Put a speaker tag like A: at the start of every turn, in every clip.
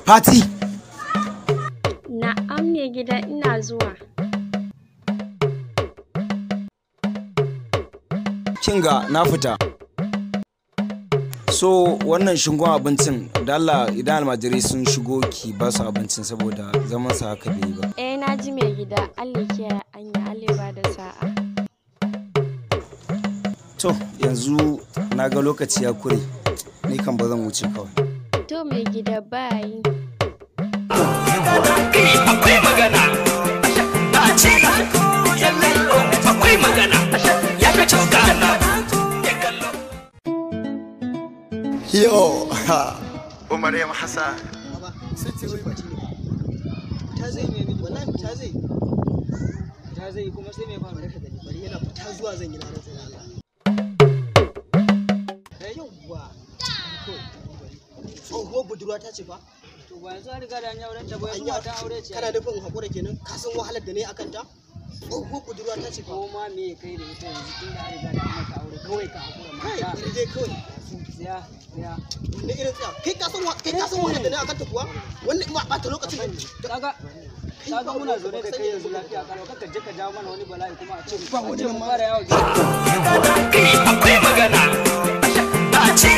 A: Fati.
B: Na'am mai gida ina zuwa.
A: Kinga na fita. So wannan shingon abincin da Allah idan almajirai sun shigo ki ba su abincin saboda zaman sa haka bai ba.
B: Na ji mai gida Allah kiyaye anya Allah ba da sa'a.
A: To yanzu na ga lokaci ya kure. Ni kan ba zan wuce kawai.
B: To mai gida bai.
C: Akwai magana. Na ce akwai magana. Ya fito gana.
A: Yo,
D: Umar ya Hassan.
E: Ta zai mai wallahi ta zai. Ta zai kuma sai mai fara ka gani bari yana fita zuwa zan yi na rantsa Allah. Yawwa. Tsohuwar budurwa ta ce fa. To ba yanzu an riga da an yi auren ta ba yanzu ta aure ce. Kana nufin hakura kenan ka san wahalar da ne akan ta? Tsohuwar budurwa ta ce fa. Ko ma me kai da ita yanzu tun da an riga da an maka aure kawai ka hakura ma. Kai bari dai kawai. Tsaya. Ne irin tsaya. Kai ka san wahalar da ne akan ta kuwa? Wannan ma ba ta lokacin da kaga muna zaune da kai yanzu lafiya kalau kaka je ka jawo mana wani bala'i kuma a ce ba wani mun fara yawo. Akwai magana. Na ce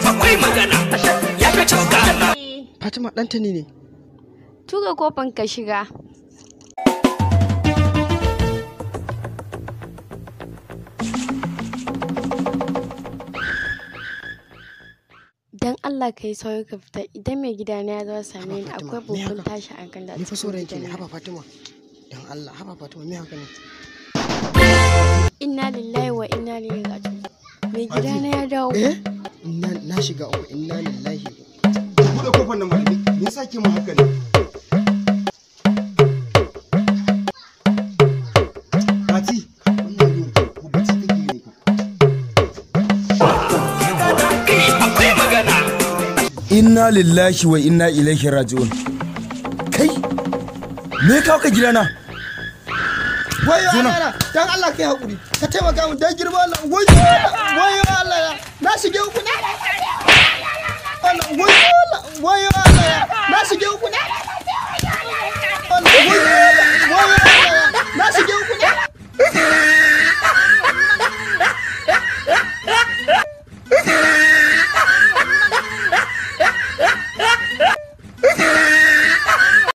E: akwai magana. Ya fito gana. Fatima ɗanta ne.
B: Tuga kofan ka shiga. Dan Allah ka yi sauri ka fita idan mai gida na ya zo same ni akwai babban tashi a kan da.
E: Ni fa saurayin ki ne haba Fatima. Dan Allah haba Fatima me haka ne?
B: Inna lillahi wa inna ilaihi raji'un. Mai gida na ya dawo.
E: Na shiga uku inna lillahi.
D: Bude kofar nan malami. Me yasa ke mu haka ne? Fati, wannan yau ko bace take yi ka.
A: Inna lillahi wa inna ilaihi raji'un. Kai, me kawo ka gidana?
E: Wayo Allah, dan Allah kai hakuri. Ka taimaka mu dan girma Allah. Wayo Allah, na shige uku na. Wayo Allah, na shige uku na. Wayo